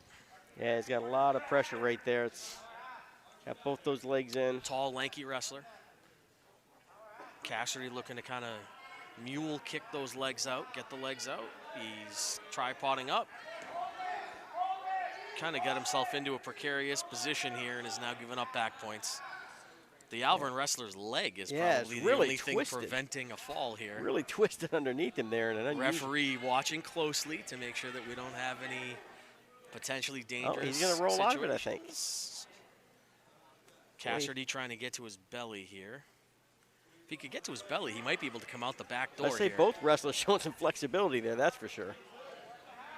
Yeah, he's got a lot of pressure right there. It's got both those legs in. Tall, lanky wrestler. Cassidy looking to kind of mule kick those legs out, get the legs out. He's tripoding up. Kind of got himself into a precarious position here and is now giving up back points. The Alvirne wrestler's leg is probably the only thing preventing a fall here. Really twisted underneath him there. And an referee watching closely to make sure that we don't have any potentially dangerous he's going to roll out of it, I think. Cassidy trying to get to his belly here. If he could get to his belly, he might be able to come out the back door. I'd say here. both wrestlers showing some flexibility there, that's for sure.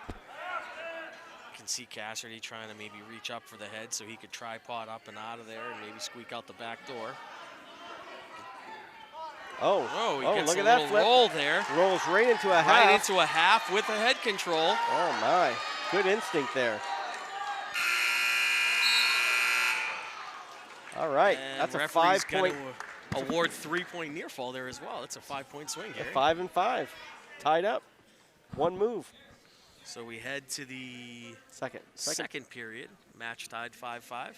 You can see Cassidy trying to maybe reach up for the head so he could tripod up and out of there and maybe squeak out the back door. Oh, he gets look a at that little flip. roll there. Rolls right into a half. Right into a half with a head control. Oh, my. Good instinct there. All right. And That's a referee's 5-point. going to award 3-point near fall there as well. That's a 5-point swing, Gary. 5 and 5. Tied up. One move. So we head to the Second. period. Match tied 5-5.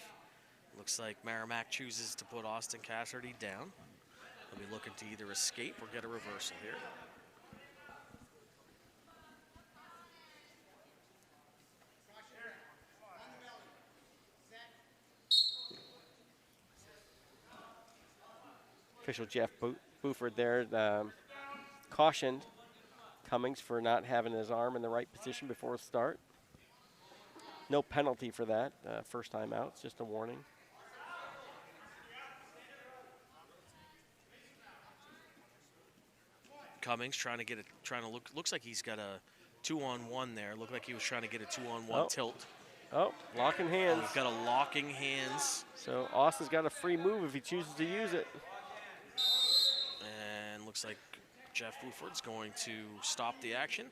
Looks like Merrimack chooses to put Austin Cassidy down. They'll be looking to either escape or get a reversal here. Official Jeff Buford there cautioned Cummings for not having his arm in the right position before the start. No penalty for that. First time out. It's just a warning. Cummings trying to looks like he's got a 2-on-1 there. Looked like he was trying to get a 2-on-1 tilt. Oh, locking hands. We've got a locking hands. So Austin's got a free move if he chooses to use it. And looks like Jeff Buford's going to stop the action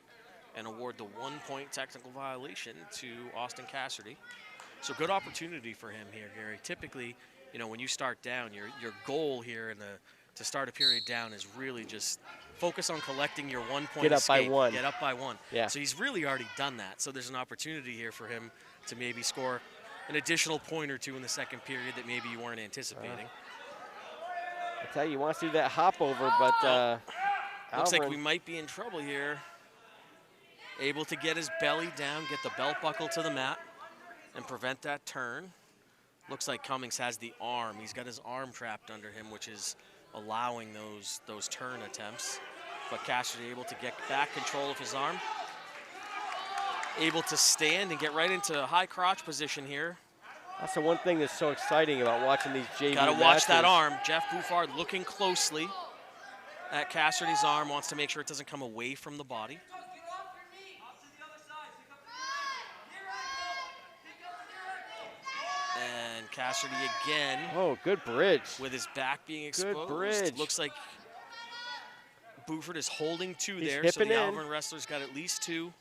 and award the 1-point technical violation to Austin Cassidy. So good opportunity for him here, Gary. Typically, you know, when you start down, your goal here to start a period down is really just focus on collecting your 1-point Get up escape. by one. Get up by one. Yeah. So he's really already done that. So there's an opportunity here for him to maybe score an additional point or two in the second period that maybe you weren't anticipating. I tell you, he wants to do that hop over, but looks like Alvirne- we might be in trouble here. Able to get his belly down, get the belt buckle to the mat, and prevent that turn. Looks like Cummings has the arm. He's got his arm trapped under him, which is allowing those turn attempts. But Cassidy able to get back control of his arm. Able to stand and get right into a high crotch position here. That's the one thing that's so exciting about watching these JV Got to watch matches. that arm. Jeff Buford looking closely at Cassidy's arm, wants to make sure it doesn't come away from the body. And Cassidy again. Oh, good bridge. With his back being exposed. Good bridge. Looks like Buford is holding two He's there, so the hipping in. Alvirne wrestler's got at least two.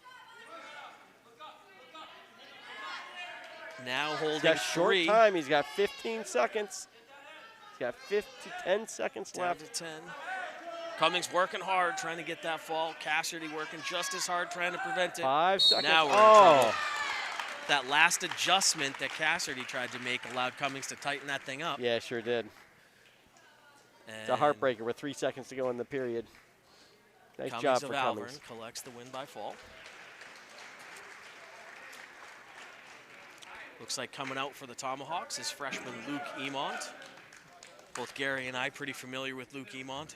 Now holding He's got short three. time. He's got 15 seconds. He's got 10 seconds Down left. to 10. Cummings working hard, trying to get that fall. Cassidy working just as hard, trying to prevent it. 5 seconds. Now we're in trouble. That last adjustment that Cassidy tried to make allowed Cummings to tighten that thing up. Yeah, sure did. It's a And heartbreaker with 3 seconds to go in the period. Nice Cummings job of for Alvirne Cummings. collects the win by fall. Looks like coming out for the Tomahawks is freshman Luke Emont. Both Gary and I pretty familiar with Luke Emont.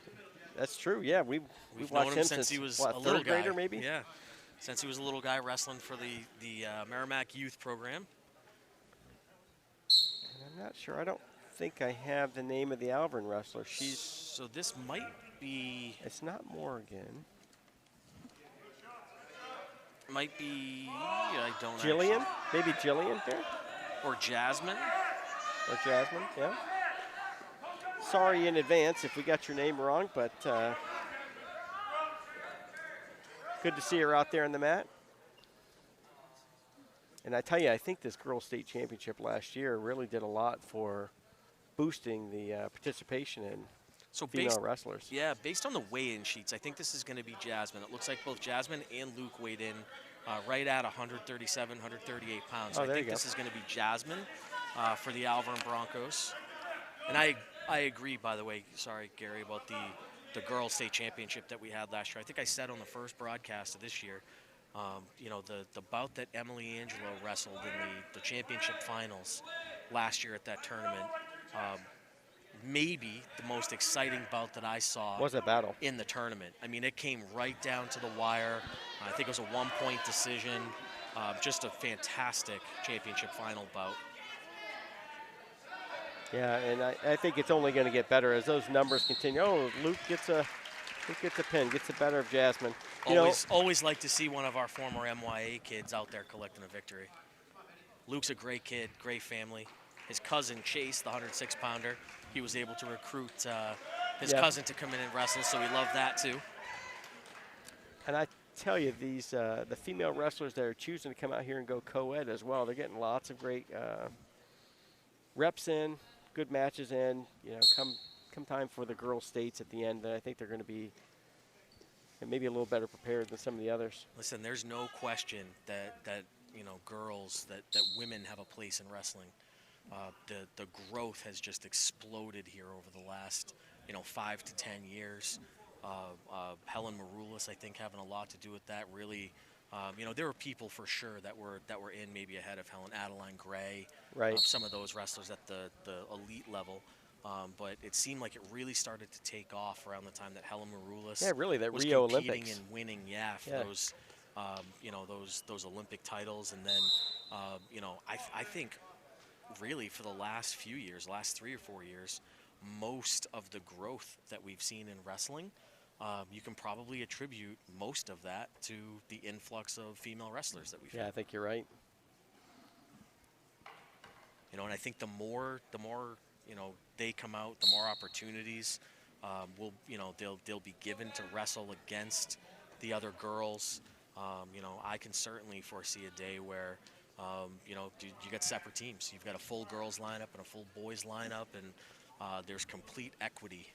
That's true. Yeah, we've known watched him since he was what, a little third grader guy. maybe. Yeah, since he was a little guy wrestling for the Merrimack youth program. And I'm not sure. I don't think I have the name of the Alvirne wrestler. So this might be. It's not Morgan. Might be. I don't. Jillian? Maybe Jillian there? Or Jasmine. Or Jasmine, yeah. Sorry in advance if we got your name wrong, but good to see her out there on the mat. And I tell you, I think this girls' state championship last year really did a lot for boosting the participation in female wrestlers. Yeah, based on the weigh-in sheets, I think this is going to be Jasmine. It looks like both Jasmine and Luke weighed in right at 137, 138 pounds. So I think this is going to be Jasmine for the Alvirne Broncos. And I agree, by the way, sorry, Gary, about the girls' state championship that we had last year. I think I said on the first broadcast of this year, you know, the bout that Emily Angelo wrestled in the championship finals last year at that tournament, maybe the most exciting bout that I saw Was a battle in the tournament. I mean, it came right down to the wire. I think it was a 1-point decision. Just a fantastic championship final bout. Yeah, and I think it's only going to get better as those numbers continue. Oh, Luke gets a pin, gets the better of Jasmine. Always like to see one of our former MYA kids out there collecting a victory. Luke's a great kid, great family. His cousin Chase, the 106-pounder, he was able to recruit his cousin to come in and wrestle, so we love that too. And I tell you, these the female wrestlers that are choosing to come out here and go co-ed as well, they're getting lots of great reps in, good matches in. You know, come time for the girls' states at the end, I think they're going to be maybe a little better prepared than some of the others. Listen, there's no question that you know, girls, that women have a place in wrestling. The growth has just exploded here over the last, you know, 5 to 10 years. Helen Maroulis, I think, having a lot to do with that. Really, you know, there were people for sure that were in maybe ahead of Helen. Adeline Gray, right? Some of those wrestlers at the elite level. But it seemed like it really started to take off around the time that Helen Maroulis really, that was Rio competing Olympics and winning, for those, you know, those Olympic titles. And then, you know, I think really for the last few years, last 3 or 4 years, most of the growth that we've seen in wrestling, you can probably attribute most of that to the influx of female wrestlers that we've had. I think you're right. You know, and I think the more you know, they come out, the more opportunities will, you know, they'll be given to wrestle against the other girls. You know, I can certainly foresee a day where, you know, you got separate teams. You've got a full girls lineup and a full boys lineup, and there's complete equity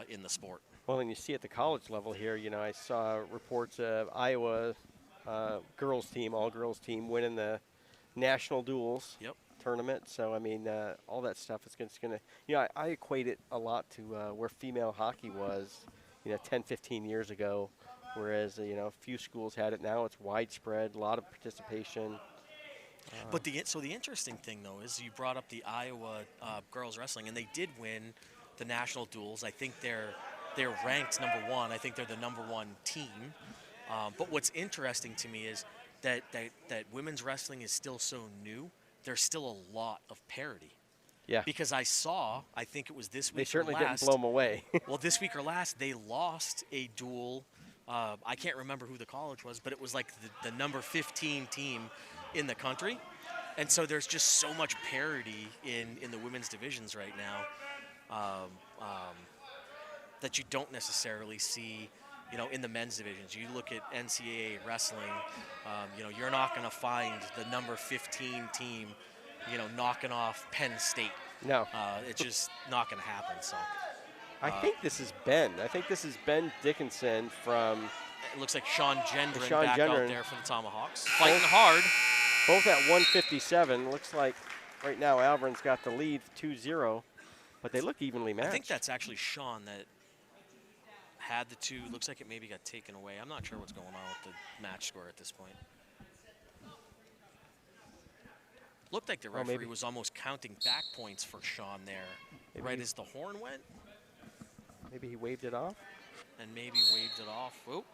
in the sport. Well, and you see at the college level here, you know, I saw reports of Iowa girls team, all girls team, winning the national duels. Yep. Tournament. So I mean, all that stuff is going to, you know, I equate it a lot to where female hockey was, you know, 10, 15 years ago, whereas you know, a few schools had it. Now it's widespread, a lot of participation. But the interesting thing though is you brought up the Iowa girls wrestling, and they did win the national duels. I think they're ranked #1. I think they're the #1 team. But what's interesting to me is that women's wrestling is still so new. There's still a lot of parity. Yeah. Because I think it was this week. They certainly or last, didn't blow them away. Well, this week or last, they lost a duel. I can't remember who the college was, but it was like the number 15 team in the country. And so there's just so much parity in the women's divisions right now that you don't necessarily see, you know, in the men's divisions. You look at NCAA wrestling, you know, you're not going to find the number 15 team, you know, knocking off Penn State. No. It's just not going to happen. So I think this is Ben. I think this is Ben Dickinson from. It looks like Sean Gendron Sean back Gendron. out there for the Tomahawks. Fighting hard. Both at 157. Looks like right now Alvirne's got the lead 2-0, but they look evenly matched. I think that's actually Sean that had the two. Looks like it maybe got taken away. I'm not sure what's going on with the match score at this point. Looked like the referee was almost counting back points for Sean there, right as the horn went. Maybe he waved it off. And maybe waved it off. Whoop.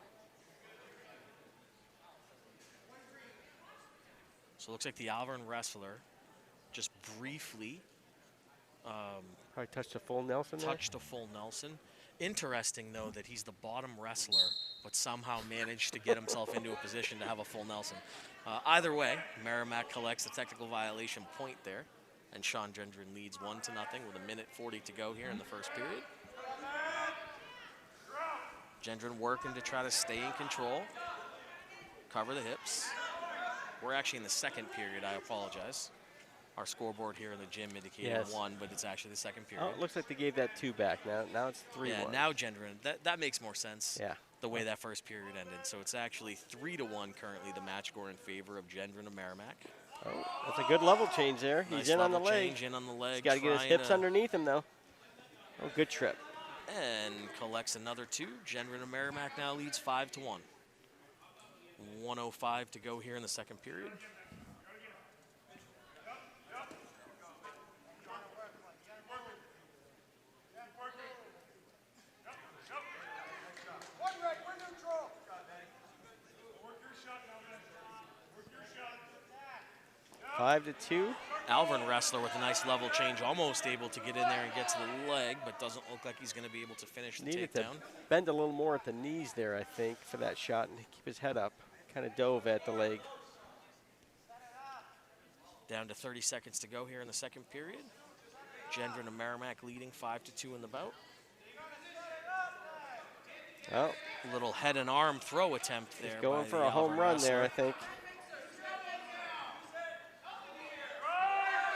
So it looks like the Alvirne wrestler just briefly probably touched a full Nelson. Touched a full Nelson. Interesting, though, that he's the bottom wrestler, but somehow managed to get himself into a position to have a full Nelson. Either way, Merrimack collects a technical violation point there, and Sean Gendron leads 1-0 with 1:40 to go here in the first period. Gendron working to try to stay in control, cover the hips. We're actually in the second period, I apologize. Our scoreboard here in the gym indicated 1, but it's actually the second period. Oh, it looks like they gave that 2 back. Now it's 3-1. Yeah, now Gendron, that makes more sense. Yeah. The way that first period ended. So it's actually 3-1 currently, the match score in favor of Gendron and Merrimack. Oh, that's a good level change there. Nice He's in on the leg. change, in on the leg. He's got to get his hips underneath him, though. Oh, good trip. And collects another 2. Gendron and Merrimack now leads 5-1. 1:05 to go here in the second period. Five to 2. Alvirne wrestler with a nice level change, almost able to get in there and get to the leg, but doesn't look like he's going to be able to finish the Needed takedown. to bend a little more at the knees there, I think, for that shot and keep his head up. Kind of dove at the leg. Down to 30 seconds to go here in the second period. Gendron and Merrimack leading 5-2 in the bout. Oh, Little head and arm throw attempt there. he's going by for the a home Alvirne run there, wrestler. I think.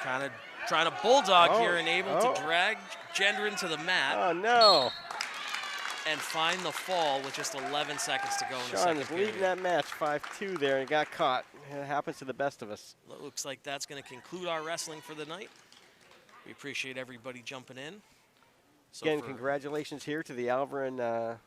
Kind of trying to bulldog Oh, here and able oh. to drag Gendron to the mat Oh, no. and find the fall with just 11 seconds to go in the Sean second is period. leading that match 5-2 there and got caught. It happens to the best of us. Looks like that's going to conclude our wrestling for the night. We appreciate everybody jumping in. So Again, congratulations here to the Alvirne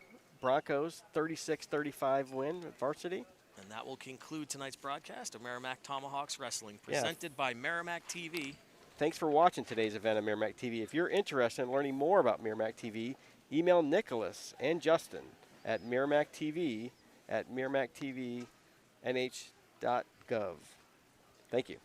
Broncos, 36-35 win at Varsity. And that will conclude tonight's broadcast of Merrimack Tomahawks Wrestling, presented by Merrimack TV. Thanks for watching today's event on Merrimack TV. If you're interested in learning more about Merrimack TV, email Nicholas and Justin at Merrimack TV at merrimacktvnh.gov. Thank you.